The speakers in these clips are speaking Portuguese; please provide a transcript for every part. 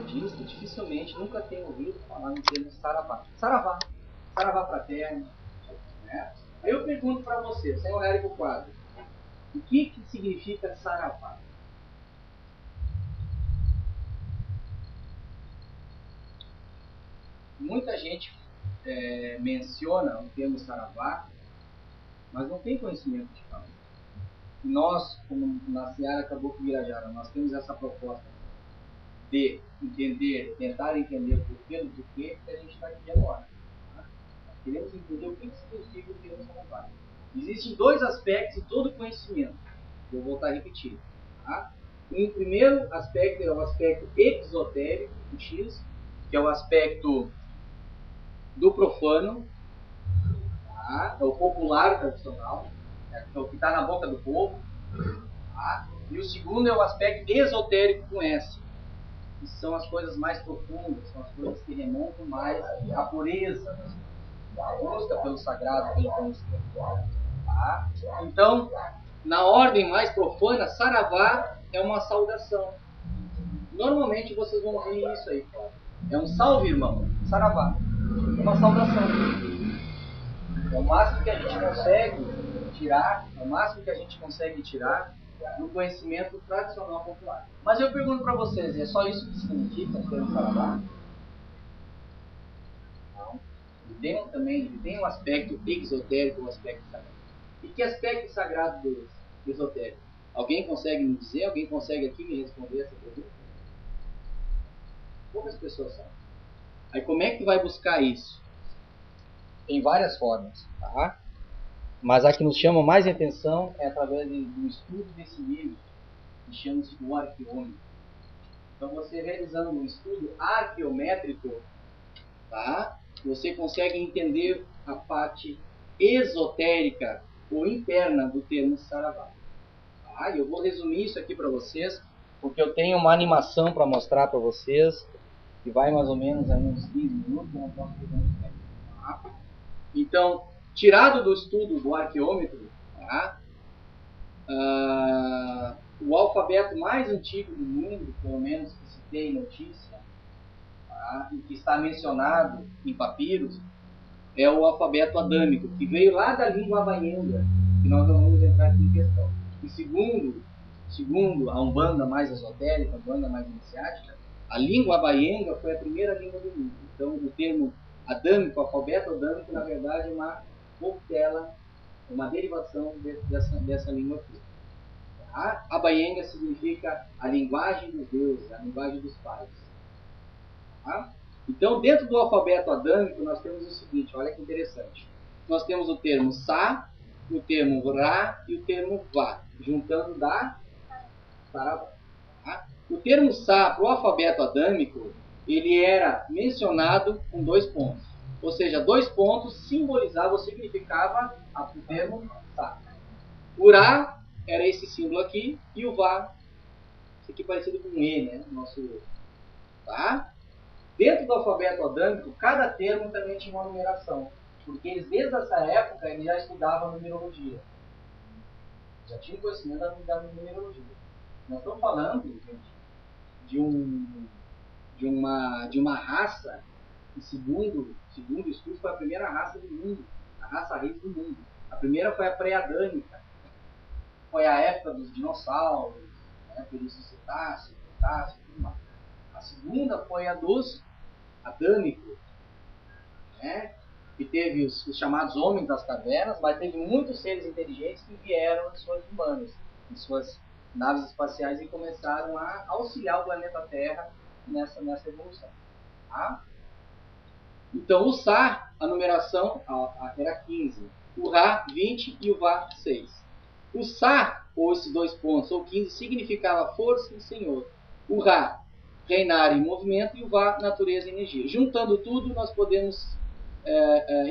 budista, dificilmente nunca tem ouvido falar no termo Saravá. Saravá, Saravá fraterno. Né? Aí eu pergunto para você, sem olhar para o quadro, o que significa Saravá? Muita gente menciona o termo Saravá, mas não tem conhecimento de falar. Nós, como na Seara Caboclo Virajara, nós temos essa proposta de entender, tentar entender o porquê do porquê que a gente está aqui agora. Tá? Nós queremos entender o que significa o termo Saravá. Existem dois aspectos de todo conhecimento. Vou voltar a repetir. Tá? O primeiro aspecto é o aspecto exotérico, o X, que é o aspecto do profano, tá? É o popular tradicional, é o que está na boca do povo. Tá? E o segundo é o aspecto esotérico com S, que são as coisas mais profundas, são as coisas que remontam mais à pureza, a busca pelo sagrado, pelo conhecimento. Tá? Então, na ordem mais profana, Saravá é uma saudação. Normalmente vocês vão ouvir isso aí. É um salve, irmão. Saravá. É uma saudação. É o máximo que a gente consegue tirar, é o máximo que a gente consegue tirar do conhecimento tradicional popular. Mas eu pergunto para vocês, é só isso que significa o termo Saravá? Não. Ele tem um aspecto exotérico, um aspecto sagrado. E que aspecto sagrado do esotérico? Alguém consegue me dizer? Alguém consegue aqui me responder essa pergunta? Poucas pessoas sabem. Aí como é que tu vai buscar isso? Tem várias formas, tá? Mas a que nos chama mais atenção é através do estudo desse livro, que chama-se o Arqueômetro. Então você realizando um estudo arqueométrico, tá? Você consegue entender a parte esotérica ou interna do termo Saravá. Tá? Eu vou resumir isso aqui para vocês, porque eu tenho uma animação para mostrar para vocês, que vai mais ou menos aí uns 15 minutos, eu não posso ter muito tempo. Tá? Então, tirado do estudo do arqueômetro, tá? O alfabeto mais antigo do mundo, pelo menos que se tem notícia, tá? E que está mencionado em papiros, é o alfabeto adâmico, que veio lá da língua havaiana, que nós não vamos entrar aqui em questão. E segundo a Umbanda mais esotérica, a Umbanda mais iniciática, a língua havaiana foi a primeira língua do mundo. Então, o termo adâmico, alfabeto adâmico, na verdade, é uma corruptela, uma derivação dessa língua aqui. A Abayenga significa a linguagem dos deuses, a linguagem dos pais. Tá? Então, dentro do alfabeto adâmico, nós temos o seguinte, olha que interessante. Nós temos o termo Sa, o termo Ra e o termo Va, juntando da Saravá. Tá? O termo Sa, para o alfabeto adâmico, ele era mencionado com 2 pontos. Ou seja, 2 pontos simbolizavam ou significavam o termo Sa. O Ra era esse símbolo aqui, e o Va, isso aqui parecido com um E, né? Nosso, tá? Dentro do alfabeto adâmico, cada termo também tinha uma numeração. Porque eles, desde essa época, eles já estudavam numerologia. Já tinham conhecimento da numerologia. Nós estamos falando, gente, de uma raça que, segundo estudos, foi a primeira raça do mundo. A raça raiz do mundo. A primeira foi a pré-adâmica. Foi a época dos dinossauros, né, período cetáceo, tudo mais. A segunda foi a dos adâmicos, né, que teve os chamados homens das cavernas, mas teve muitos seres inteligentes que vieram em suas humanas, em suas naves espaciais e começaram a auxiliar o planeta Terra nessa evolução. Tá? Então, o Sa, a numeração era 15, o Ra, 20 e o Va, 6. O Sa, ou esses 2 pontos, ou 15, significava força e senhor. O Ra, reinar em movimento, e o Va, natureza e energia. Juntando tudo, nós podemos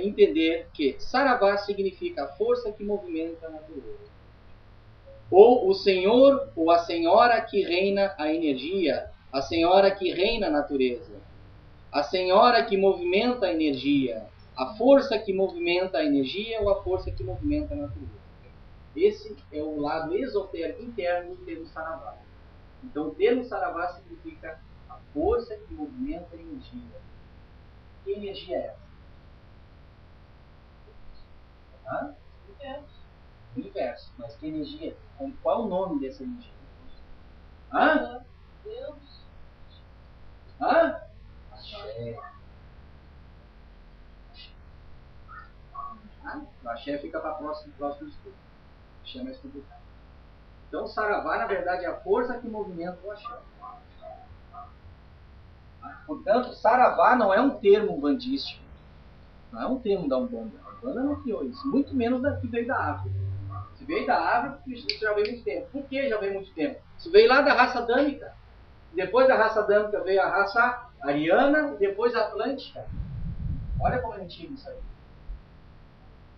entender que Saravá significa a força que movimenta a natureza. Ou o senhor, ou a senhora que reina a energia, a senhora que reina a natureza. A senhora que movimenta a energia, a força que movimenta a energia ou a força que movimenta a natureza. Esse é o lado esotérico interno do termo Saravá. Então, o termo Saravá significa a força que movimenta energia. Que energia é essa? Hã? Universo. Mas que energia? Qual é o nome dessa energia? Hã? Deus. Hã? Axé. O axé fica para próximo estudo. Axé é mais complicado. Então, o saravá, na verdade, é a força que movimenta o axé. Portanto, saravá não é um termo bandístico. Não é um termo da Umbanda. A Umbanda não criou isso. Muito menos da que veio da África. Se veio da África, isso já veio muito tempo. Por que já veio muito tempo? Isso veio lá da raça dâmica. Depois da raça dâmica veio a raça ariana e depois a atlântica. Olha como é antigo isso aí.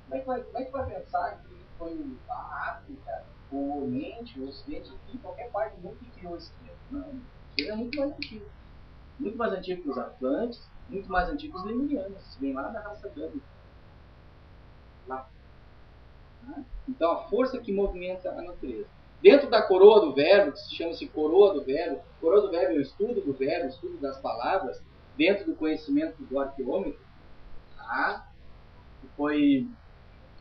Como é que vai pensar que foi a África, o Oriente, o Ocidente, enfim, qualquer parte do mundo que criou esse termo? Não. Isso é muito mais antigo. Muito mais antigo que os Atlantes, muito mais antigo que os Lemurianos. Isso vem lá da raça dâmica. Lá. Então, a força que movimenta a natureza. Dentro da coroa do verbo, que se chama-se coroa do verbo é o estudo do verbo, o estudo das palavras, dentro do conhecimento do arqueômetro, tá? Que foi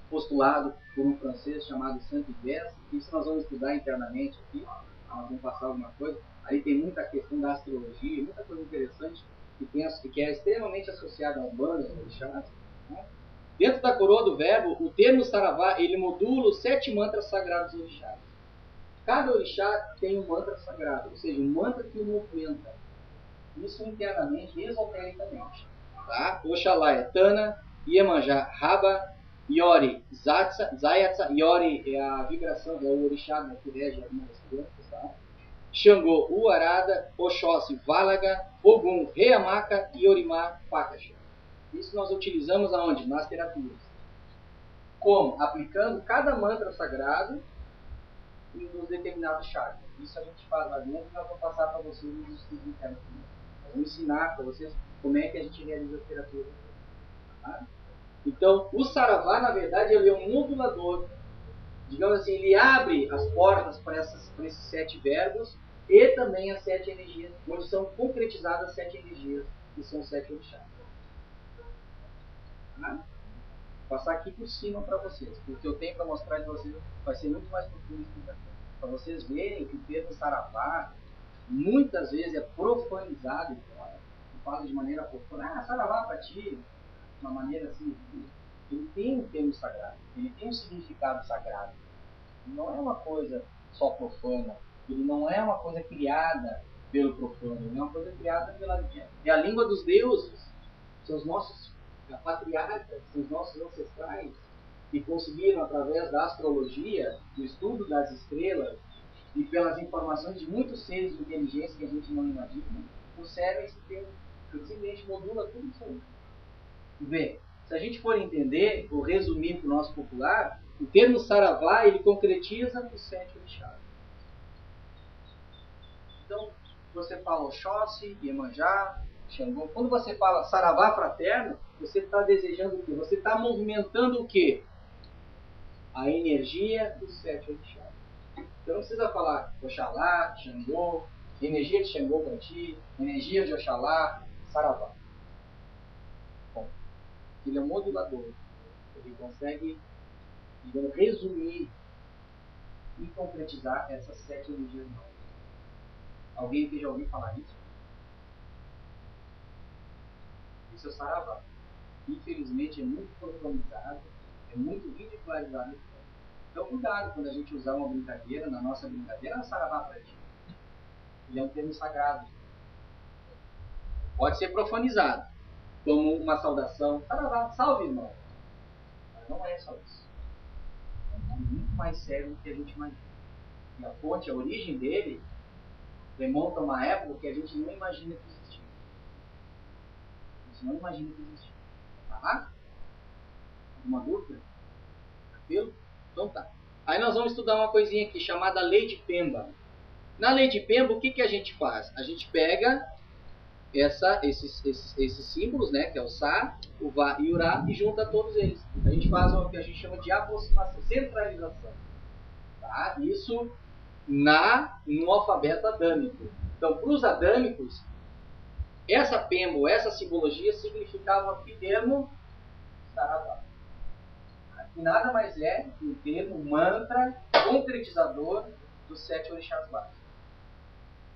postulado por um francês chamado Saint-Yves. Isso nós vamos estudar internamente aqui, nós vamos passar alguma coisa. Aí tem muita questão da astrologia, muita coisa interessante que é extremamente associada ao Umbanda, ao orixás, né? Dentro da coroa do verbo, o termo saravá, ele modula os 7 mantras sagrados do orixá. Cada orixá tem um mantra sagrado, ou seja, um mantra que o movimenta. Isso internamente, esotericamente. Tá? Oxalá é Tana, Iemanjá, Raba, Iori, Zayatsa. Iori é a vibração, é o orixá, né, que rege algumas plantas. Tá? Xangô, Uarada, Oxóssi, Válaga, Ogum, Reamaka e Orimá, Pakaxa. Isso nós utilizamos aonde? Nas terapias. Como? Aplicando cada mantra sagrado em uns determinados chakras. Isso a gente faz lá dentro e nós vamos passar para vocês nos estudos internos. Nós vamos ensinar para vocês como é que a gente realiza as terapias. Tá? Então, o saravá, na verdade, ele é um modulador. Digamos assim, ele abre as portas para esses 7 verbos e também as 7 energias, onde são concretizadas as 7 energias, que são os 7 orixás. Tá? Vou passar aqui por cima para vocês, porque eu tenho para mostrar de vocês vai ser muito mais profundo para vocês verem que o termo saravá muitas vezes é profanizado, fala de maneira profana, saravá para ti, de uma maneira assim, ele tem um termo sagrado, ele tem um significado sagrado, não é uma coisa só profana, ele não é uma coisa criada pelo profano, ele é uma coisa criada é a língua dos deuses, são os nossos patriarcas, são os nossos ancestrais, que conseguiram, através da astrologia, do estudo das estrelas e pelas informações de muitos seres de inteligência que a gente não imagina, o cérebro simplesmente modula tudo isso aí. Vê, se a gente for entender, ou resumir para o nosso popular, o termo saravá, ele concretiza os 7 orixás. Então, você fala Oxóssi, Iemanjá, Xangô. Quando você fala saravá fraterno, você está desejando o quê? Você está movimentando o quê? A energia dos 7 orixás. Então não precisa falar Oxalá, Xangô, energia de Xangô para ti, energia de Oxalá, saravá. Bom, ele é um modulador. Ele consegue resumir e concretizar essas 7 energias novas. Alguém aqui já ouviu falar isso? Isso é o saravá. Infelizmente é muito profanizado, é muito ridicularizado. Então cuidado quando a gente usar uma brincadeira, na nossa brincadeira, saravá para ti. Ele é um termo sagrado. Pode ser profanizado, como uma saudação, saravá, salve irmão. Mas não é só isso. É muito mais sério do que a gente imagina. E a fonte, a origem dele, remonta a uma época que a gente não imagina que existia. A gente não imagina que existia. Tá? Alguma dúvida? Tranquilo? Então tá. Aí nós vamos estudar uma coisinha aqui chamada lei de Pemba. Na lei de Pemba, o que a gente faz? A gente pega esses símbolos, né, que é o Sa, o Vá e o Ra, e junta todos eles. A gente faz o que a gente chama de aproximação, centralização. Tá? Isso no alfabeto adâmico. Então, para os adâmicos, Essa pemba, ou essa simbologia, significava que termo? Saravá. Que nada mais é que o termo mantra concretizador dos 7 orixás básicos.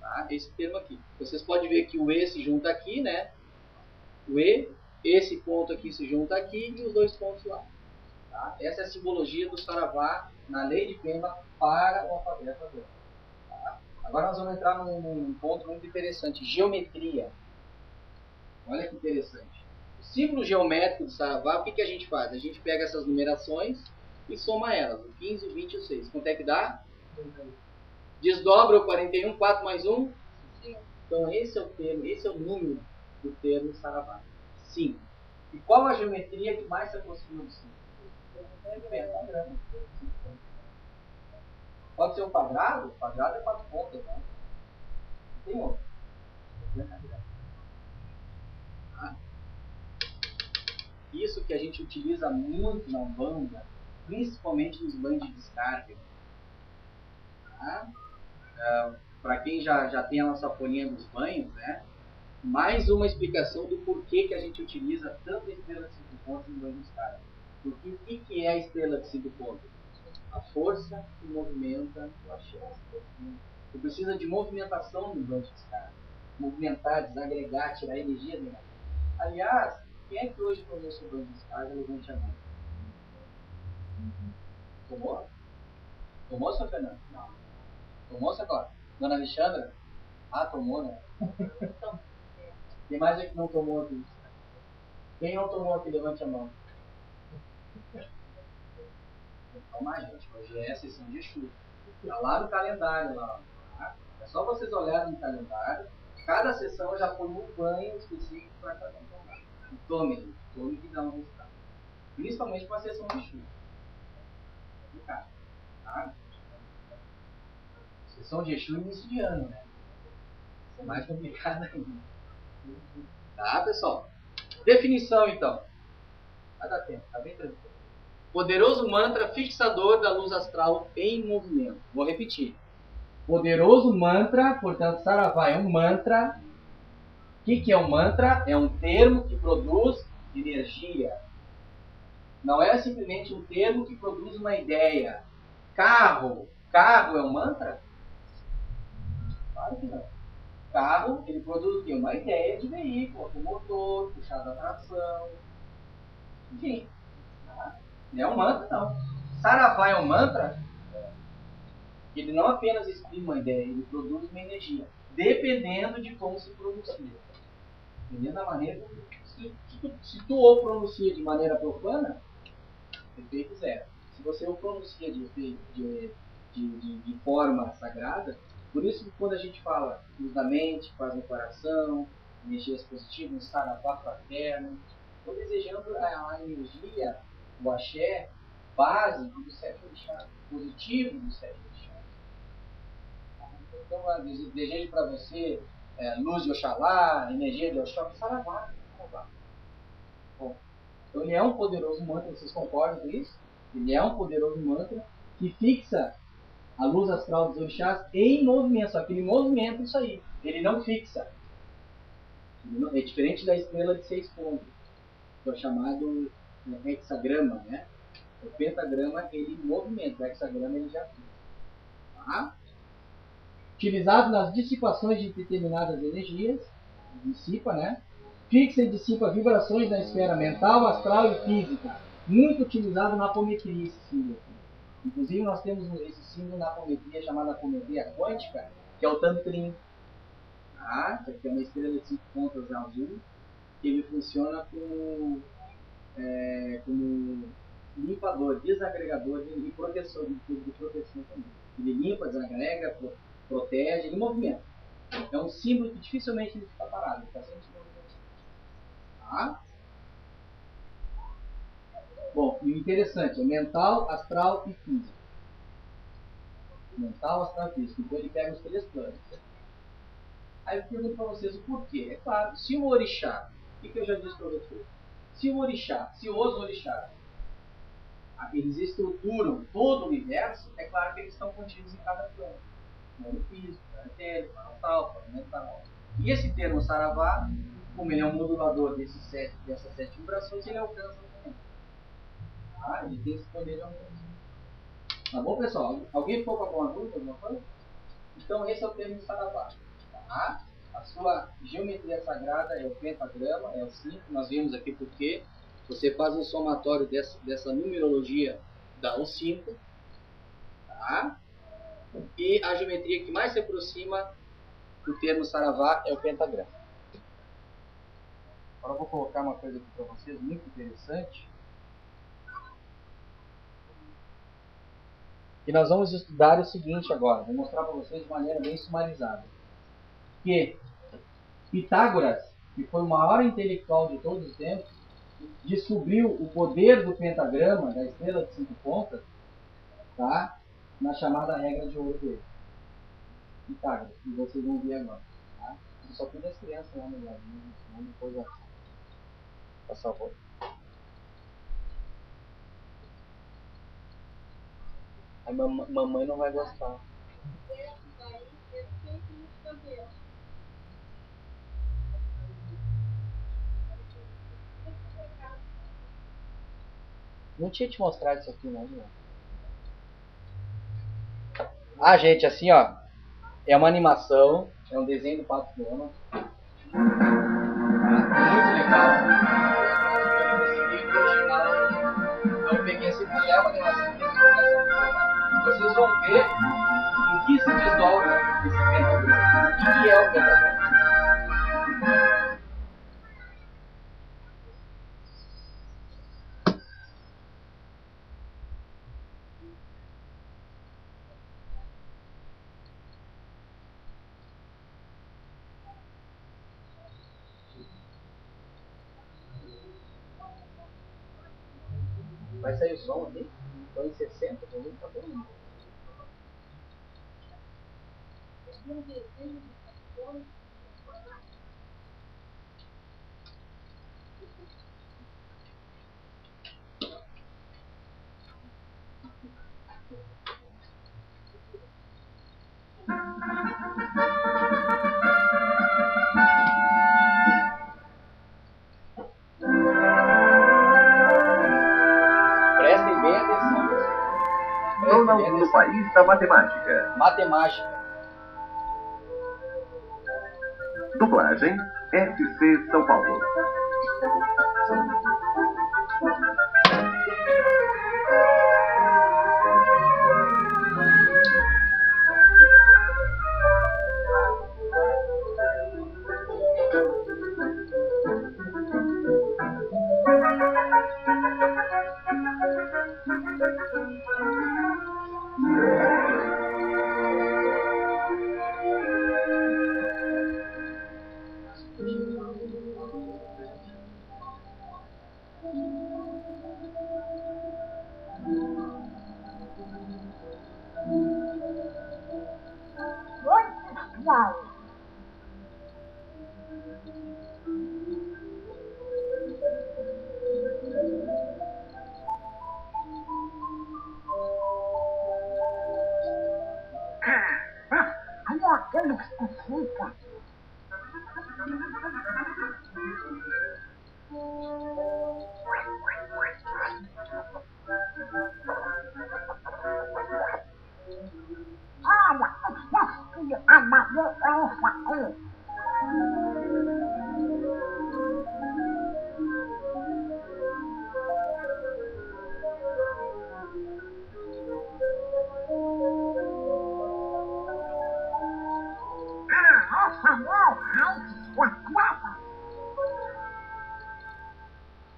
Tá? Esse termo aqui. Vocês podem ver que o E se junta aqui, né? O E, esse ponto aqui se junta aqui e os dois pontos lá. Tá? Essa é a simbologia do Saravá na lei de Pemba para o alfabeto adâmico. Tá? Agora nós vamos entrar num ponto muito interessante, geometria. Olha que interessante. O símbolo geométrico do Saravá, o que a gente faz? A gente pega essas numerações e soma elas, o 15, o 20 e o 6. Quanto é que dá? Desdobra o 41, 4 mais 1? Então esse é o termo, esse é o número do termo Saravá. 5. E qual a geometria que mais se aproxima do 5? Pentagrama. Pode ser um quadrado? O quadrado é 4 pontas, né? Tem outro. Isso que a gente utiliza muito na Umbanda, principalmente nos banhos de descarga. Tá? Para quem já tem a nossa folhinha dos banhos, né? Mais uma explicação do porquê que a gente utiliza tanto a estrela de 5 pontos no banho de descarga. Porque o que é a estrela de 5 pontos? A força que movimenta o axé. Você precisa de movimentação no banho de descarga. Movimentar, desagregar, tirar energia negativa. Aliás, quem é que hoje tomou seu banho de descarga? Levante a mão. Tomou? Tomou, seu Fernando? Não. Tomou, seu Cláudio? Dona Alexandra? Ah, tomou, né? Tem mais gente que não tomou aqui. Quem não tomou aqui, levante a mão. Calma, gente. Hoje é a sessão de estudo. Está lá no calendário. Lá, tá? É só vocês olharem no calendário. Cada sessão já foi um banho específico para cada um tomar. E tome que dá um resultado. Principalmente para a sessão de estudo. Complicado. Tá? Sessão de Exu início de ano, né? Isso é mais complicado ainda. Tá, pessoal? Definição, então. Vai dar tempo, tá bem tranquilo. Poderoso mantra fixador da luz astral em movimento. Vou repetir. Poderoso mantra, portanto, Saravá é um mantra. O que é um mantra? É um termo que produz energia. Não é simplesmente um termo que produz uma ideia. Carro é um mantra? Claro que não. Carro, ele produz o quê? Uma ideia de veículo, com motor, puxada a tração, enfim. Não é um mantra, não. Saravá é um mantra? Ele não apenas exprime uma ideia, ele produz uma energia, dependendo de como se pronuncia. Dependendo da maneira. Se tu o pronuncia de maneira profana, efeito zero. Se você o pronuncia de forma sagrada, por isso que quando a gente fala luz da mente, paz no coração, energias positivas, Saravá fraterno, estou desejando a energia, o axé básico do 7 orixás, positivo do 7 orixás. Então, desejo para você luz de Oxalá, energia de Oxalá, Saravá. Bom, então ele é um poderoso mantra, vocês concordam com isso? Ele é um poderoso mantra que fixa a luz astral dos orixás em movimento, só que ele movimenta isso aí, ele não fixa. É diferente da estrela de 6 pontos, que é o chamado hexagrama, né? O pentagrama ele movimenta, o hexagrama ele já fixa. Tá? Utilizado nas dissipações de determinadas energias, dissipa, né? Fixa e dissipa vibrações na esfera mental, astral e física. Muito utilizado na apometria esse símbolo. Inclusive nós temos esse símbolo na apometria chamada apometria quântica, que é o Tantrim. Tá? Que é uma estrela de 5 pontas azul. Ele funciona como limpador, desagregador e proteção, de proteção também. Ele limpa, desagrega, protege, ele movimenta. É um símbolo que dificilmente ele fica parado, ele está sempre se movimentando. Tá? Bom, e o interessante é mental, astral e físico. Mental, astral e físico. Então ele pega os 3 planos. Aí eu pergunto para vocês o porquê. É claro, se o orixá, o que eu já disse para vocês? Se o orixá, se os orixás, eles estruturam todo o universo, é claro que eles estão contidos em cada plano. Plano físico, plano etérico, plano astral, plano mental. E esse termo saravá, como ele é um modulador dessas 7 vibrações, ele alcança também. Tá? Ele tem esse poder de alcance. Tá bom, pessoal? Alguém ficou com alguma dúvida, alguma coisa? Então, esse é o termo saravá. Tá? A sua geometria sagrada é o pentagrama, é o 5. Nós vimos aqui porque você faz um somatório dessa numerologia, dá o 5. Tá? E a geometria que mais se aproxima do termo saravá é o pentagrama. Agora eu vou colocar uma coisa aqui para vocês muito interessante. E nós vamos estudar o seguinte agora. Vou mostrar para vocês de maneira bem sumarizada. Que Pitágoras, que foi o maior intelectual de todos os tempos, descobriu o poder do pentagrama, da estrela de 5 pontas, tá? Na chamada regra de ouro dele. Pitágoras, que vocês vão ver agora. Tá? Eu só cuido das crianças lá no lado, senão depois eu faço favor. A mamãe não vai gostar. Não tinha te mostrado isso aqui, não, né? Ah, gente, assim, ó. É uma animação. É um desenho do Pato Donald. Muito legal. Então eu peguei esse vídeo, é uma animação que vocês vão ver em que se desdobra esse pentagrama. O que é o pentagrama? Vai sair o som aqui? Estou em 60, o volume tá bom. Prestem bem atenção. Donald no país da matemática. Matemática. Dublagem FC São Paulo.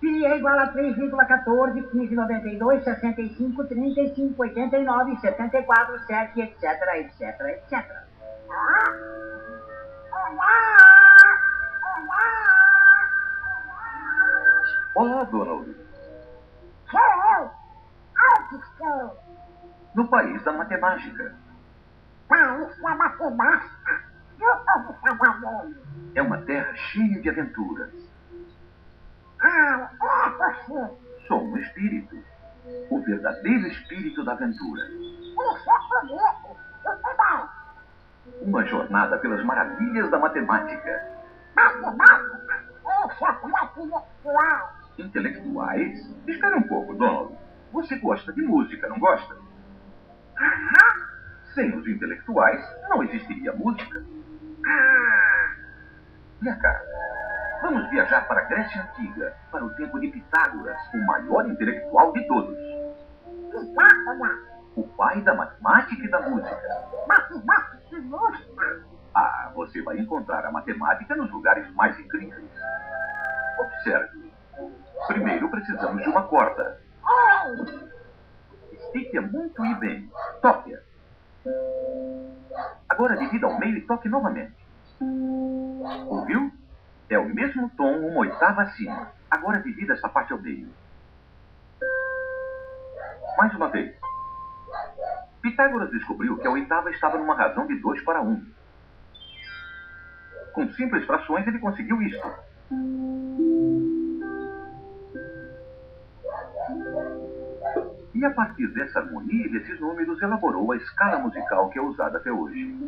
Pi é igual a 3,14, 15,92, 65, 35, 89, 74, 7, etc, etc, etc. Olá, Donald. Sou eu! Onde estou? No país da matemática. País da matemática. Eu ouvi falar dele. É uma terra cheia de aventuras. Ah, é você. Sou um espírito. O verdadeiro espírito da aventura. Isso é bonito. Tudo bem. Uma jornada pelas maravilhas da matemática. Matemática é só para intelectuais. Intelectuais? Espere um pouco, Donald. Você gosta de música, não gosta? Aham. Sem os intelectuais, não existiria música. Ah. Vem cá. Vamos viajar para a Grécia Antiga, para o tempo de Pitágoras, o maior intelectual de todos. Pitágoras. O pai da matemática e da música. Matemática e música. Ah, você vai encontrar a matemática nos lugares mais incríveis. Observe. Primeiro precisamos de uma corda. Ei. Estique-a muito e bem. Toque-a. Agora divida ao meio e toque novamente. Ouviu? É o mesmo tom, uma oitava acima. Agora divida essa parte ao meio. Mais uma vez. Pitágoras descobriu que a oitava estava numa razão de 2 para 1. Com simples frações ele conseguiu isto. E a partir dessa harmonia e desses números elaborou a escala musical que é usada até hoje.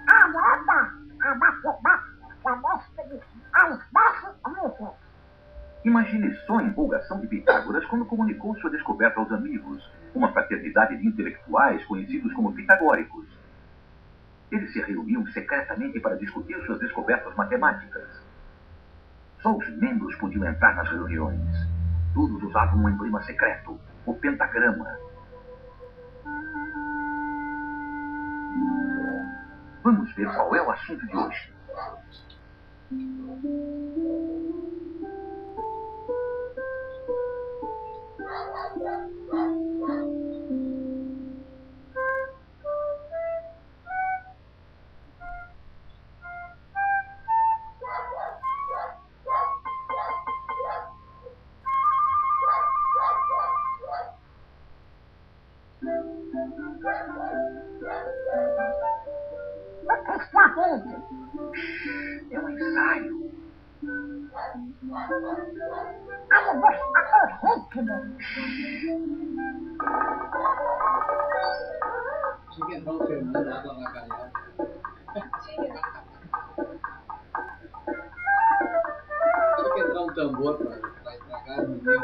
Caramba, a matemática mestre as baixas coisas. Imagine só a empolgação de Pitágoras quando comunicou sua descoberta aos amigos, uma fraternidade de intelectuais conhecidos como pitagóricos. Eles se reuniam secretamente para discutir suas descobertas matemáticas. Só os membros podiam entrar nas reuniões. Todos usavam um emblema secreto, o pentagrama. Vamos ver qual é o assunto de hoje. O que está vendo? É um ensaio. Aí eu vou ficar o ritmo. Tinha que entrar o Fernando lá na galera. Tinha que entrar um tambor pra estragar o menino.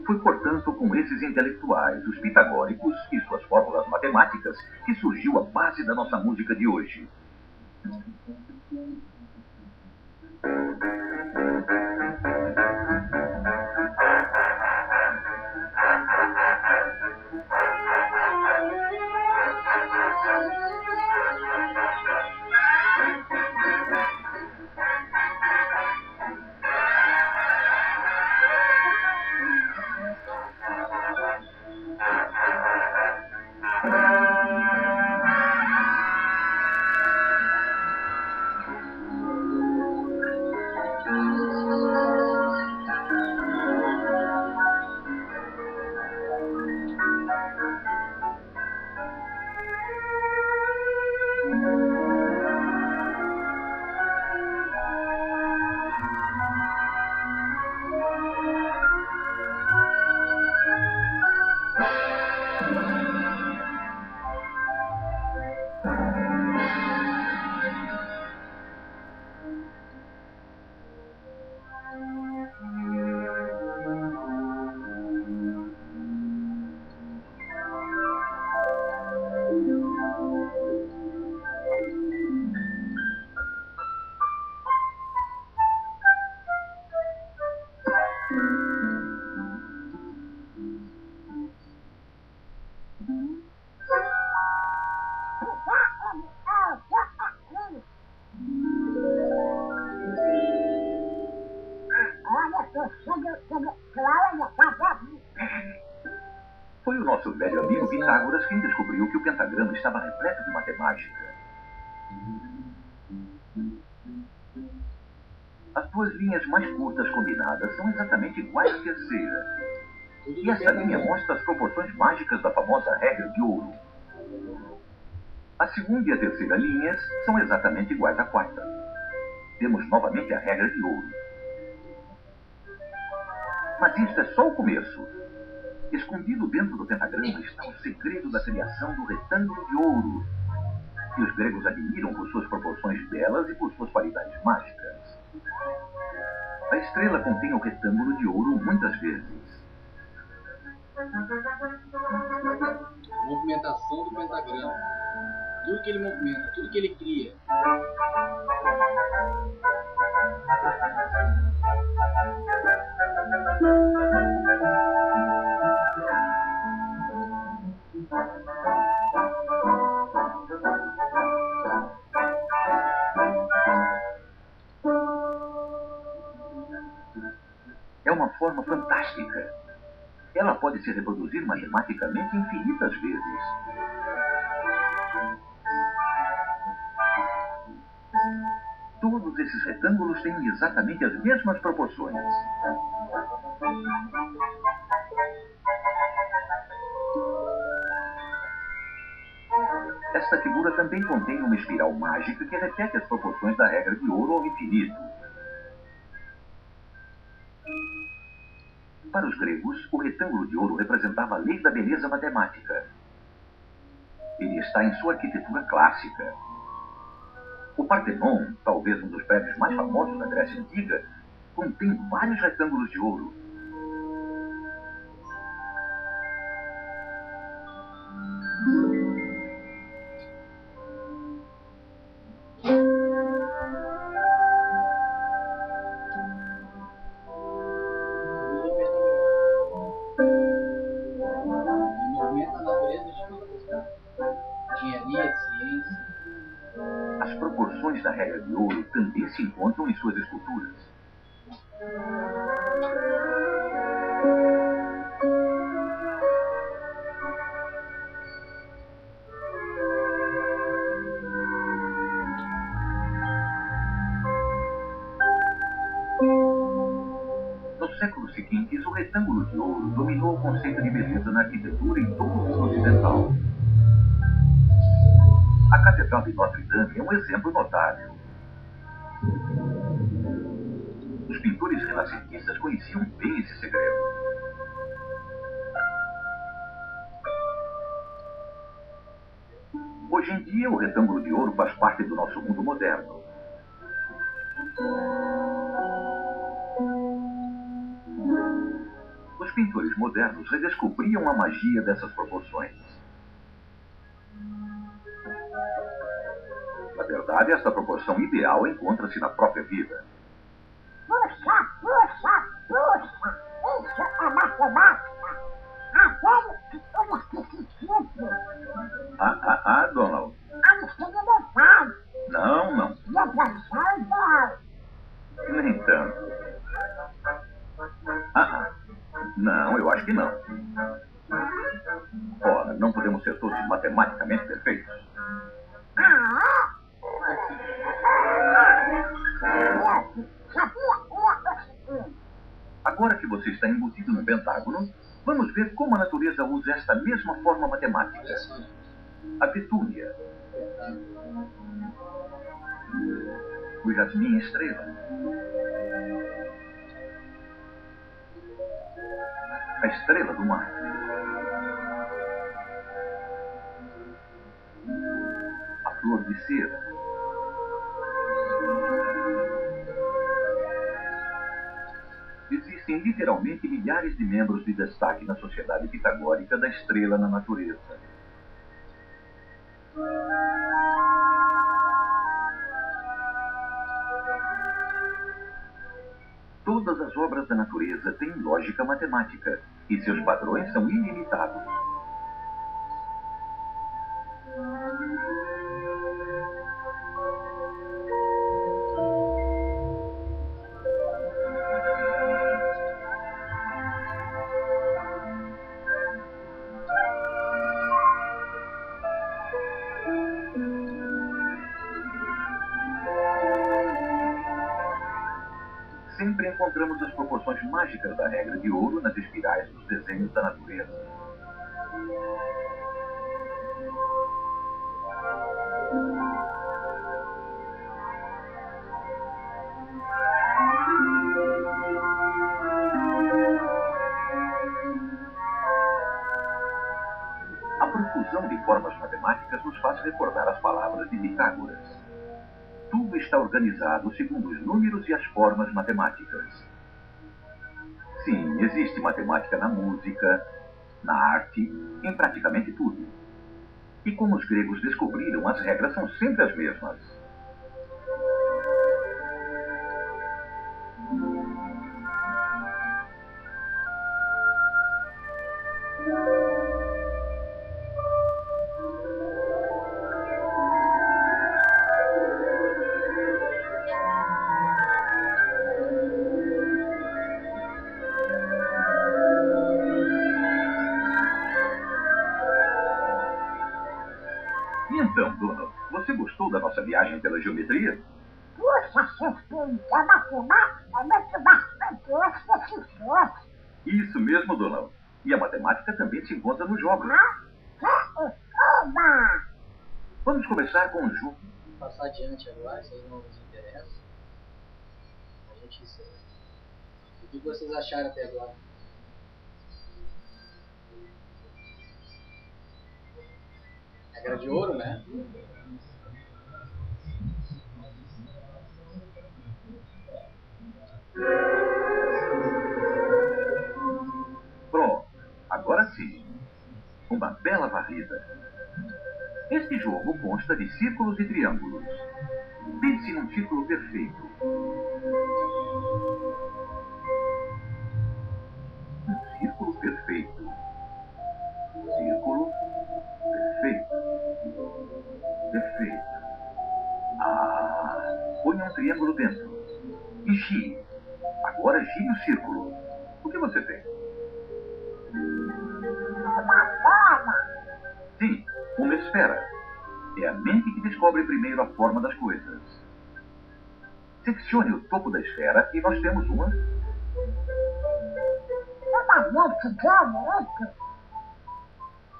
Foi, portanto, com esses intelectuais, os pitagóricos e suas fórmulas matemáticas, que surgiu a base da nossa música de hoje. Foi o nosso velho amigo Pitágoras quem descobriu que o pentagrama estava repleto de matemática. As duas linhas mais curtas combinadas são exatamente iguais à terceira. E essa linha mostra as proporções mágicas da famosa regra de ouro. A segunda e a terceira linhas são exatamente iguais à quarta. Temos novamente a regra de ouro. Mas isto é só o começo. Escondido dentro do pentagrama está o segredo da criação do retângulo de ouro, que os gregos admiram por suas proporções belas e por suas qualidades mágicas. A estrela contém o retângulo de ouro muitas vezes. Movimentação do pentagrama. Tudo que ele movimenta, tudo que ele cria. É uma forma fantástica. Ela pode se reproduzir matematicamente infinitas vezes. Todos esses retângulos têm exatamente as mesmas proporções. Esta figura também contém uma espiral mágica que repete as proporções da regra de ouro ao infinito. Para os gregos, o retângulo de ouro representava a lei da beleza matemática. Ele está em sua arquitetura clássica. O Partenon, talvez um dos prédios mais famosos da Grécia Antiga, contém vários retângulos de ouro. Engenharia, ciência. As proporções da regra de ouro também se encontram em suas esculturas. Nos séculos seguintes, o retângulo de ouro dominou o conceito de beleza na arquitetura em todo o mundo ocidental. A Catedral de Notre Dame é um exemplo notável. Os pintores renascentistas conheciam bem esse segredo. Hoje em dia, o retângulo de ouro faz parte do nosso mundo moderno. Os pintores modernos redescobriam a magia dessas proporções. Na verdade, esta proporção ideal encontra-se na própria vida. Puxa, puxa, puxa. Isso é matemática. Aquele que conhece sentido. Donald. A infinidade. Não. E a profissão ideal. Nem tanto. Não, eu acho que não. Ora, não podemos ser todos matematicamente perfeitos. Agora que você está embutido no pentágono, vamos ver como a natureza usa esta mesma forma matemática. A petúnia. O jasmim estrela. A estrela do mar. A flor de cera. Existem literalmente milhares de membros de destaque na sociedade pitagórica da estrela na natureza. Todas as obras da natureza têm lógica matemática, e seus padrões são ilimitados. encontramos as proporções mágicas da regra de ouro nas espirais dos desenhos da natureza. A profusão de formas matemáticas nos faz recordar as palavras de Pitágoras. Tudo está organizado segundo os números e as formas matemáticas. Sim, existe matemática na música, na arte, em praticamente tudo. E como os gregos descobriram, as regras são sempre as mesmas. E então, Donald, você gostou da nossa viagem pela geometria? Puxa, seu filho, a matemática é muito bastante específica. Isso mesmo, Donald. E a matemática também se encontra nos jogos. Oba! Vamos começar com o jogo. Passar adiante agora, vocês não nos interessam. A gente encerra. O que vocês acharam até agora? Regra de ouro, né? Pronto, agora sim. Uma bela varrida. Este jogo consta de círculos e triângulos. Pense num círculo perfeito. Um círculo perfeito. Círculo perfeito. Perfeito. Ponha um triângulo dentro. E gire. Agora gire o círculo. O que você tem? Uma bola! Sim, uma esfera. É a mente que descobre primeiro a forma das coisas. Seccione o topo da esfera e nós temos uma. Uma mente geométrica.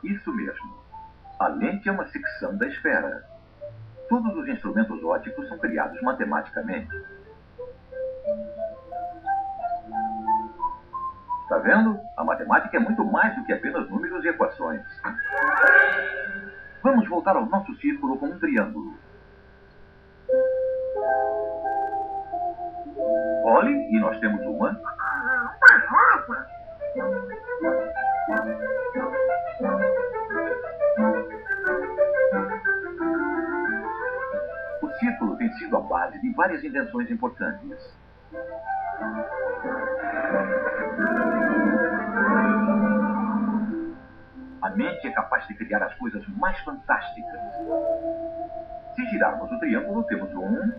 Isso mesmo. A lente é uma secção da esfera. Todos os instrumentos ópticos são criados matematicamente. Está vendo? A matemática é muito mais do que apenas números e equações. Vamos voltar ao nosso círculo com um triângulo. Olhe, e nós temos uma. Uma rosa. O círculo tem sido a base de várias invenções importantes. A mente é capaz de criar as coisas mais fantásticas. Se girarmos o triângulo, temos um.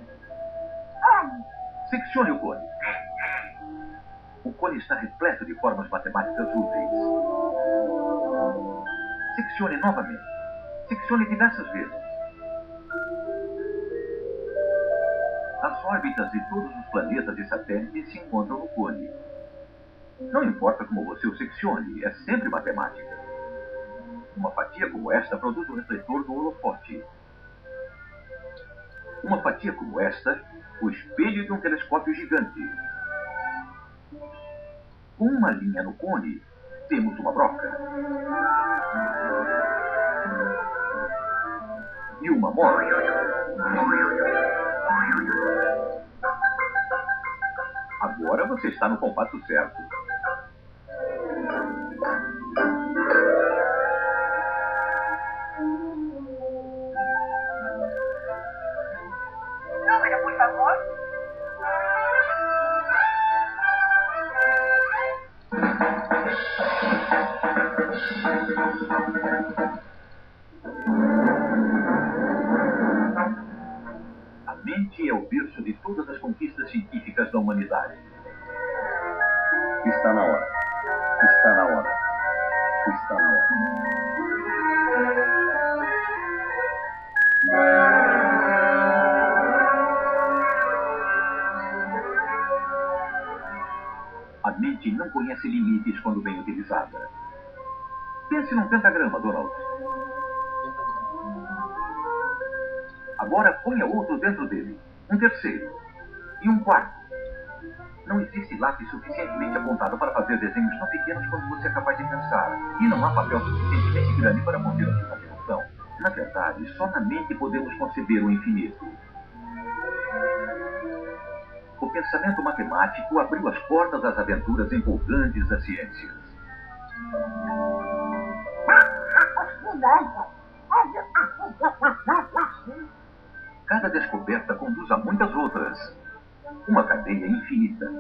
Seccione o cone. O cone está repleto de formas matemáticas úteis. Seccione novamente. Seccione diversas vezes. As órbitas de todos os planetas e satélites se encontram no cone. Não importa como você o seccione, é sempre matemática. Uma fatia como esta produz o refletor do holofote. Uma fatia como esta, o espelho de um telescópio gigante. Com uma linha no cone, temos uma broca. E uma mola. Agora você está no compasso certo. Número, por favor. A mente é o berço de todas as conquistas científicas da humanidade. Está na hora. Está na hora. Está na hora. mente não conhece limites quando bem utilizada. Pense num pentagrama, Donald. Agora ponha outro dentro dele, um terceiro e um quarto. Não existe lápis suficientemente apontado para fazer desenhos tão pequenos quanto você é capaz de pensar. E não há papel suficientemente grande para conter a sua imaginação. Na verdade, só na mente podemos conceber o infinito. O pensamento matemático abriu as portas às aventuras empolgantes das ciências. Cada descoberta conduz a muitas outras. Uma cadeia infinita.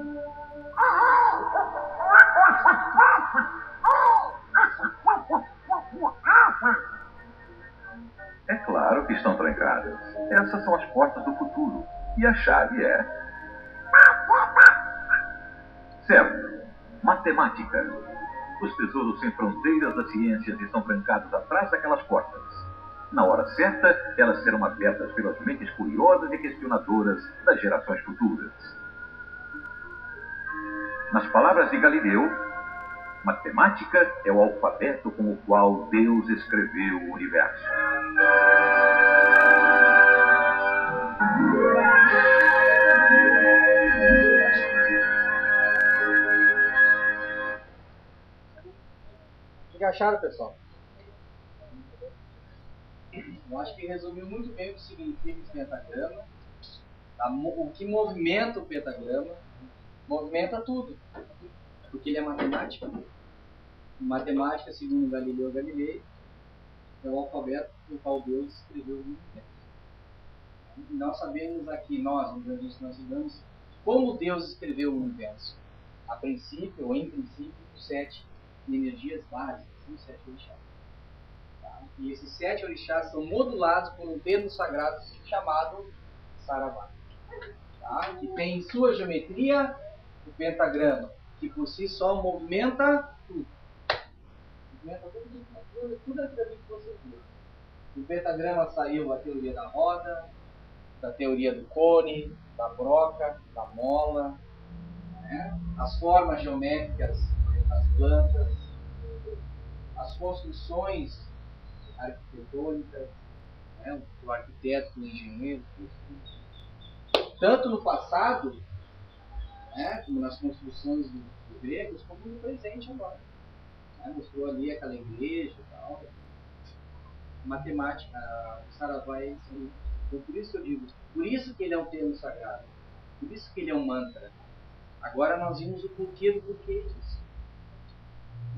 É claro que estão trancadas. Essas são as portas do futuro. E a chave é... certo. Matemática. Os tesouros sem fronteiras das ciências estão trancados atrás daquelas portas. Na hora certa, elas serão abertas pelas mentes curiosas e questionadoras das gerações futuras. Nas palavras de Galileu, matemática é o alfabeto com o qual Deus escreveu o universo. O que acharam, pessoal? Eu acho que resumiu muito bem o que significa o pentagrama, o que movimenta o pentagrama, movimenta tudo, porque ele é matemática. Matemática, segundo Galileu Galilei, é o alfabeto com o qual Deus escreveu o universo. Nós sabemos aqui, nós sabemos como Deus escreveu o universo. A princípio, ou em princípio, os 7 energias básicas, os 7 orixás. Tá? E esses 7 orixás são modulados por um termo sagrado chamado Saravá. Tá? Que tem em sua geometria o pentagrama, que por si só movimenta tudo. Movimenta tudo aquilo que você viu. O pentagrama saiu da teoria da roda, da teoria do cone, da broca, da mola, né? As formas geométricas das plantas, as construções arquitetônicas, né? O arquiteto, o engenheiro, tanto no passado, né? Como nas construções dos gregos, como no presente agora. Né? Mostrou ali aquela igreja e tal. Matemática, o Saravá é isso aí. Então, por isso que eu digo, por isso que ele é um termo sagrado, por isso que ele é um mantra. Agora nós vimos o porquê do porquê disso.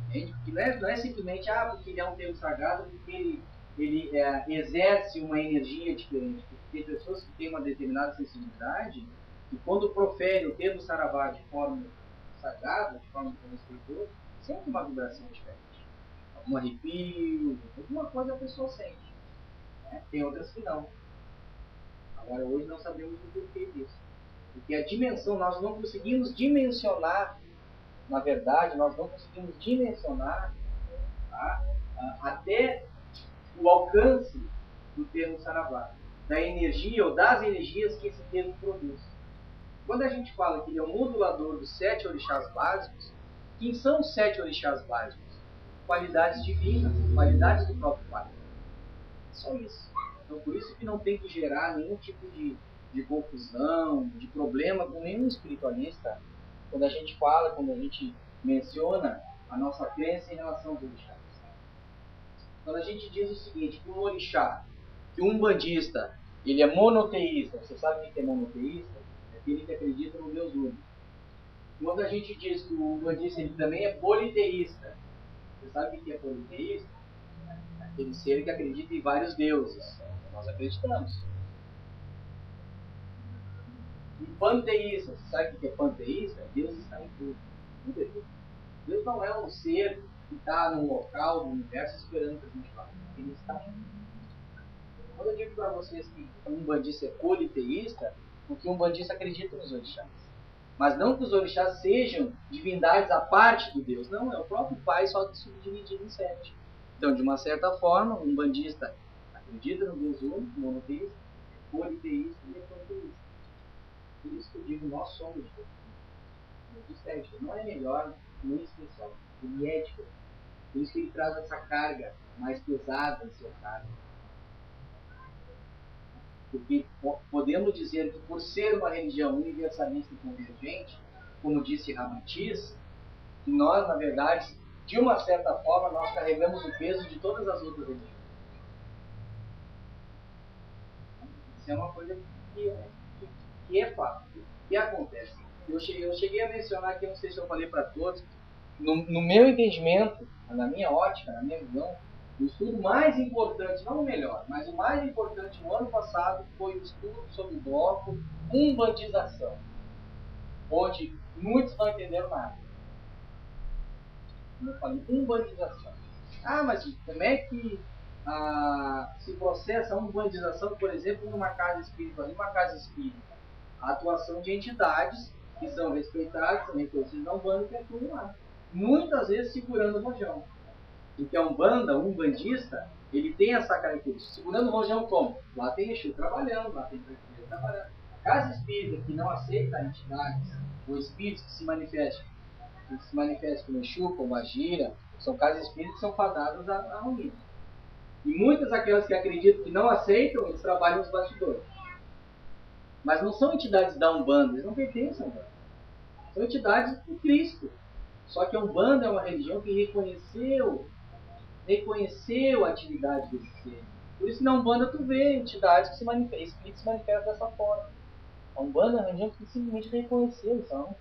Entende? Porque não é simplesmente, porque ele é um termo sagrado, porque ele exerce uma energia diferente. Porque tem pessoas que têm uma determinada sensibilidade e quando profere o termo Saravá de forma sagrada, de forma respeitosa, sente uma vibração diferente. Um arrepio, alguma coisa a pessoa sente. Né? Tem outras que não. Agora hoje nós sabemos o porquê disso. Porque a dimensão, nós não conseguimos dimensionar, na verdade, nós não conseguimos dimensionar, tá? Até o alcance do termo Saravá, da energia ou das energias que esse termo produz. Quando a gente fala que ele é o modulador dos 7 orixás básicos, quem são os 7 orixás básicos? Qualidades divinas, qualidades do próprio Pai. Só isso. Então, por isso que não tem que gerar nenhum tipo de confusão, de problema com nenhum espiritualista, quando a gente fala, quando a gente menciona a nossa crença em relação aos orixás. Quando a gente diz o seguinte, que um orixá, que um umbandista, ele é monoteísta, você sabe o que é monoteísta? É aquele que acredita no Deus único. Quando a gente diz que o umbandista ele também é politeísta, você sabe o que é politeísta? É aquele ser que acredita em vários deuses. Nós acreditamos. E panteísta, você sabe o que é panteísta? Deus está em tudo. Tudo é Deus. Deus não é um ser que está num local do universo esperando que a gente faça. Ele está em tudo. Quando eu digo para vocês que um umbandista é politeísta, porque um umbandista acredita nos orixás. Mas não que os orixás sejam divindades à parte do Deus. Não, é o próprio Pai só que subdividido em 7. Então, de uma certa forma, um umbandista acredita no Deus único, monoteísta, é politeísta e é panteísta. Por isso que eu digo, nós somos Deus. budista é diferente. Não é melhor, nem especial. Ele é diferente. Por isso que ele traz essa carga mais pesada em seu cargo. Porque podemos dizer que por ser uma religião universalista e convergente, como disse Ramatiz, que nós, na verdade, de uma certa forma, nós carregamos o peso de todas as outras religiões. Isso é uma coisa que é fato, que acontece. Eu cheguei a mencionar aqui, eu não sei se eu falei para todos, no meu entendimento, na minha ótica, na minha visão, o estudo mais importante, não o melhor, mas o mais importante no ano passado foi o estudo sobre o bloco umbandização, onde muitos não entenderam nada. Como eu falei, umbandização. Ah, mas como é que se processa a umbandização, por exemplo, numa casa espírita? Numa casa espírita, a atuação de entidades que são respeitadas, são reconhecidas na Umbanda e que atuam lá. Muitas vezes segurando o rojão. Porque a Umbanda, um umbandista, ele tem essa característica. Segurando o rojão como? Lá tem Exu trabalhando, lá tem Preto trabalhando. A casa espírita que não aceita entidades ou espíritos que se manifestam como Exu, como Agira, são casas espíritas que são fadadas à ruína. E muitas aquelas que acreditam que não aceitam, eles trabalham nos bastidores. Mas não são entidades da Umbanda, eles não pertencem à Umbanda. São entidades do Cristo. Só que a Umbanda é uma religião que reconheceu a atividade desse ser. Por isso na Umbanda tu vê entidades que se manifestam, espíritos se manifestam dessa forma. A Umbanda é uma religião que simplesmente reconheceu isso. Ela não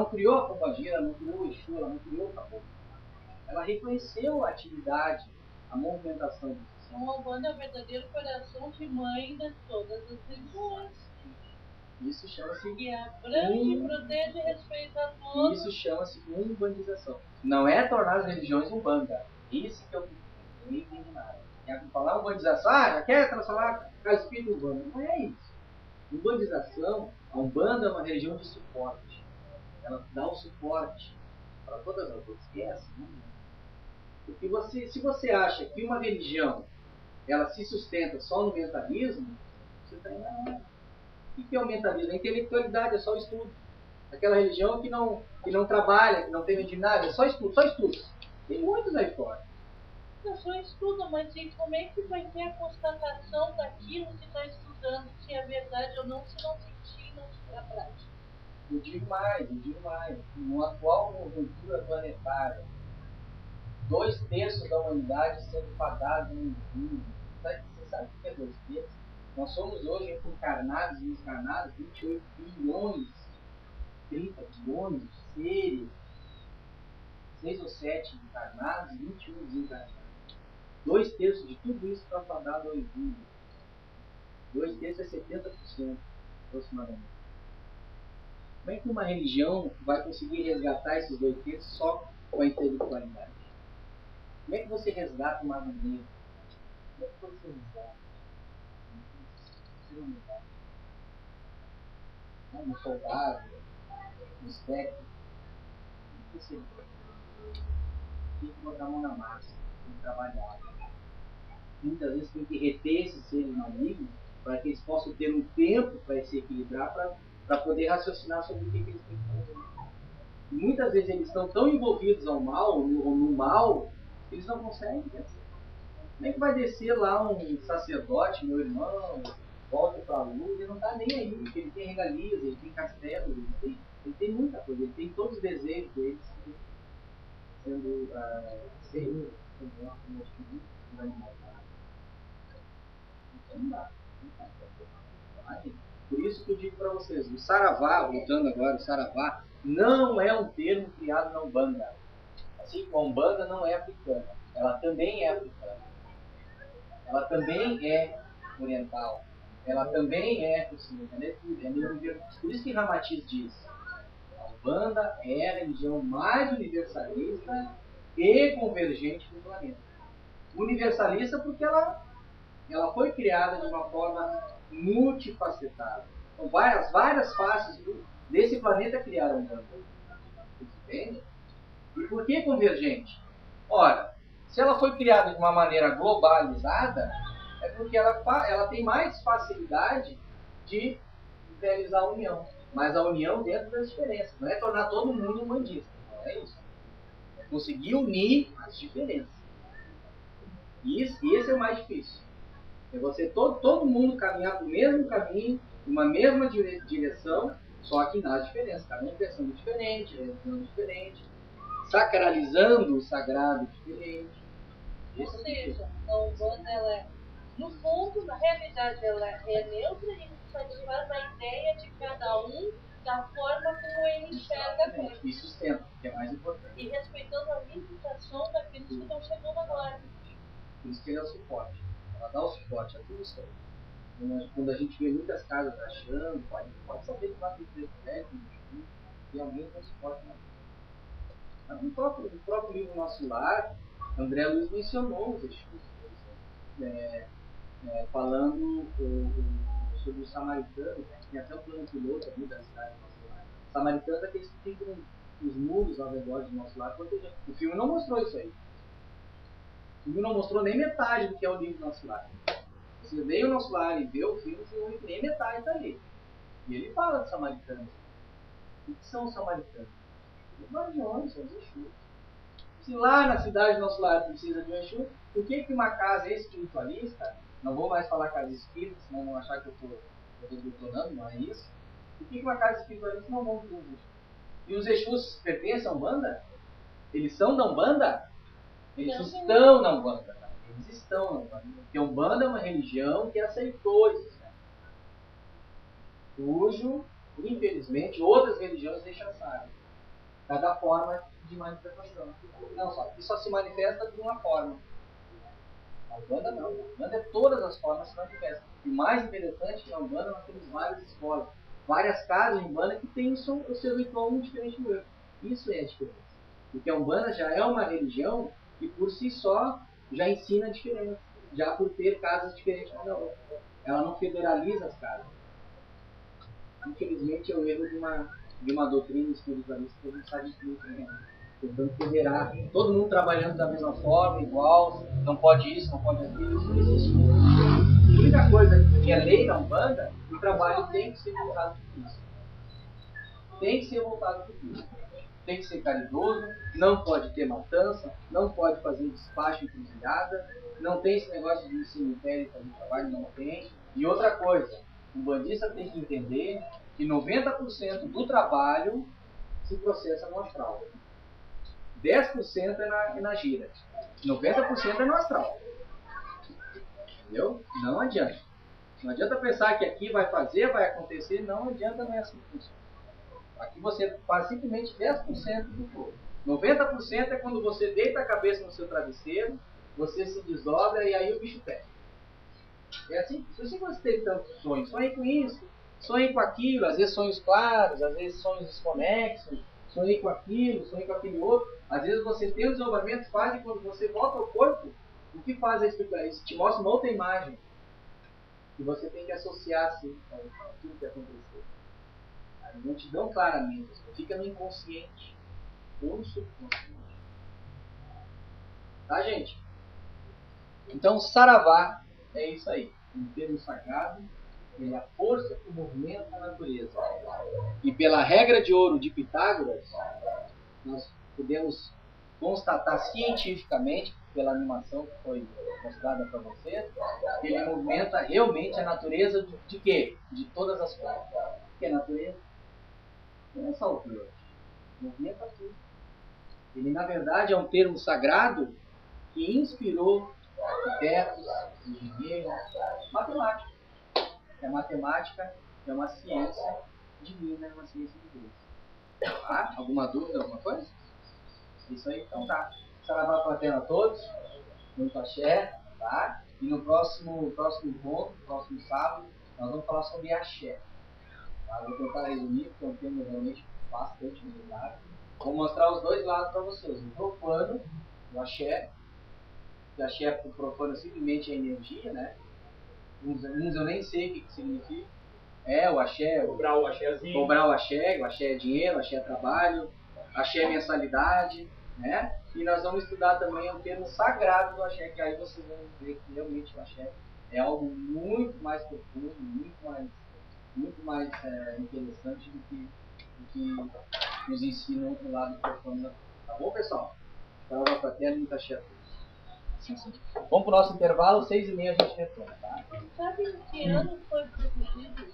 criou a Pombagira, ela não criou o Exu, ela não criou o Caboclo. Ela reconheceu a atividade, a movimentação disso. Então a Umbanda é o verdadeiro coração de mãe de todas as religiões. Isso chama-se... Que abrange, protege e respeita a todos. Isso chama-se umbandização. Não é tornar as religiões Umbanda. Isso que eu não entendi nada. Quer falar umbanização? Já quer transformar a espírito Umbanda? Não é isso. Umbanização, a Umbanda é uma religião de suporte. Ela dá o suporte para todas as outras. Que é assim. Porque se você acha que uma religião ela se sustenta só no mentalismo, você está enganado. O que é o mentalismo? A intelectualidade, é só o estudo. Aquela religião que não trabalha, que não tem mediunidade, é só estudo, só estudos. Tem muitos aí fora. Não só estuda, mas e como é que vai ter a constatação daquilo que está estudando, se é verdade ou não, se não sentir e não se a prática? Eu digo mais. Na atual conjuntura planetária, 2/3 da humanidade sendo fadados no mundo. Você sabe o que é 2/3? Nós somos hoje, entre encarnados e desencarnados, 28 bilhões, 30 bilhões de seres, 6 ou 7 encarnados e 21 desencarnados. 2/3 de tudo isso está fadado ao exílio. 2/3 é 70%, aproximadamente. Como é que uma religião vai conseguir resgatar esses 2/3 só com a intelectualidade? Como é que você resgata uma maneira? Como é que você resgata? No soldado, nos técnicos, tem que botar a mão na massa, tem que trabalhar. Muitas vezes tem que reter esses seres malignos para que eles possam ter um tempo para se equilibrar, para poder raciocinar sobre o que eles têm que fazer. E muitas vezes eles estão tão envolvidos ao mal, ou no mal, que eles não conseguem pensar. Como é que vai descer lá um sacerdote, meu irmão, volta para a luz, ele não está nem aí, porque ele tem regalias, ele tem castelos, ele tem muita coisa, ele tem todos os desejos deles sendo sendo então não dá. Por isso que eu digo para vocês, o Saravá, voltando agora, o Saravá não é um termo criado na Umbanda. Assim como a Umbanda não é africana, ela também é africana. Ela também é oriental. Ela também é ocidental. Por isso que Ramatiz diz, a Umbanda é a religião mais universalista e convergente do planeta. Universalista porque ela foi criada de uma forma multifacetada. Então, várias faces desse planeta criaram a Umbanda. Entende? E por que convergente? Ora, se ela foi criada de uma maneira globalizada, é porque ela tem mais facilidade de realizar a união mas a união dentro das diferenças. Não é tornar todo mundo umbandista, não é isso. É conseguir unir as diferenças. E esse é o mais difícil. É você, todo mundo caminhar para o mesmo caminho, uma mesma direção, só que nas diferenças. Cada um pensando diferente, realizando diferente, sacralizando o sagrado diferente. Ou seja, a Umbanda, ela é, no fundo, na realidade, ela é neutra e satisfaz a ideia de cada um da forma como ele enxerga a coisa. E sustenta, que é mais importante. E respeitando a limitação daqueles que estão chegando agora. Por isso que ele é o suporte. Ela dá o suporte a tudo isso aí. Quando a gente vê muitas casas achando, pode saber que vai ter preto velho, e alguém tem suporte na vida. Mas no próprio livro Nosso Lar, André Luiz mencionou os Exus, falando sobre os samaritanos, né? Tem até um plano piloto ali da cidade do Nosso Lar. Samaritanos é aqueles que ficam os muros ao redor do Nosso Lar protegendo. O filme não mostrou isso aí. O filme não mostrou nem metade do que é o livro Nosso Lar. Você vê o Nosso Lar e vê o filme, você não vê nem metade está ali. E ele fala de samaritanos. O que são os samaritanos? Os guardiões, são os Exus. Se lá na cidade do Nosso Lar precisa de um Exu, por que uma casa espiritualista, não vou mais falar casa espírita, senão vão achar que eu estou detonando, não é isso? Por que uma casa espiritualista não vão ter um Exu? E os Exus pertencem à Umbanda? Eles são da Umbanda? Eles estão na Umbanda. Tá? Eles estão na Umbanda. Porque a Umbanda é uma religião que aceitou isso. Né? Cujo, infelizmente, outras religiões rechaçaram. Cada forma de manifestação. Não, só se manifesta de uma forma. A Umbanda não. A Umbanda é todas as formas que se manifestam. E o mais interessante é que na Umbanda nós temos várias escolas, várias casas de Umbanda que têm o seu ritual muito diferente do outro. Isso é a diferença. Porque a Umbanda já é uma religião que por si só já ensina a diferença. Já por ter casas diferentes uma da outra. Ela não federaliza as casas. Infelizmente é o erro de uma doutrina espiritualista que a gente está tentando federar. Todo mundo trabalhando da mesma forma, igual, não pode isso, não pode aquilo, isso não existe. A única coisa que é lei na Umbanda, o trabalho tem que ser voltado para isso. Tem que ser voltado para isso. Tem que ser caridoso, não pode ter matança, não pode fazer despacho em cruzilhada, não tem esse negócio de cemitério fazer trabalho, não tem. E outra coisa, o umbandista tem que entender que 90% do trabalho se processa no astral. 10% é na gira. 90% é no astral. Entendeu? Não adianta. Não adianta pensar que aqui vai fazer, vai acontecer. Não adianta, não é assim que funciona. Aqui você faz simplesmente 10% do todo. 90% é quando você deita a cabeça no seu travesseiro, você se desdobra e aí o bicho pega. É assim. Se você teve tantos sonhos, sonhe com isso, sonhe com aquilo, às vezes sonhos claros, às vezes sonhos desconexos, sonhe com aquilo, sonhe com aquele outro. Às vezes você tem um desdobramento, faz e quando você volta ao corpo, o que faz a explicar isso? Te mostra uma outra imagem que você tem que associar assim, com tudo que aconteceu. Não te dão claramente, você fica no inconsciente ou no subconsciente. Tá, gente? Então, Saravá é isso aí. Um termo sagrado, ele é a força que movimenta a natureza. E pela regra de ouro de Pitágoras, nós podemos constatar cientificamente, pela animação que foi mostrada para vocês, que ele movimenta realmente a natureza de quê? De todas as formas. O que é natureza? Não é só o pior. Movimenta tudo. Ele, na verdade, é um termo sagrado que inspirou arquitetos, engenheiros, matemática. A matemática é uma ciência divina, é uma ciência de Deus. Tá? Alguma dúvida, alguma coisa? Isso aí, então tá. Saravá Platena a todos. Muito axé, tá? E no próximo ponto, próximo sábado, nós vamos falar sobre axé. Tá? Vou tentar resumir, porque é um tema realmente bastante utilizado. Vou mostrar os dois lados para vocês. O profano, o axé. O axé profano simplesmente é energia, né? Uns eu nem sei o que significa. O axé. Cobrar o axézinho. Cobrar o axé é dinheiro, o axé é trabalho, axé é mensalidade, né? E nós vamos estudar também o termo sagrado do axé, que aí vocês vão ver que realmente o axé é algo muito mais profundo, muito mais muito mais interessante do que nos ensina o lado profano da fé. Tá bom, pessoal? Prova fraterna e cachê. Sim, sim. Vamos pro nosso intervalo, 6h30 a gente retorna, tá? Sabe em que ano foi produzido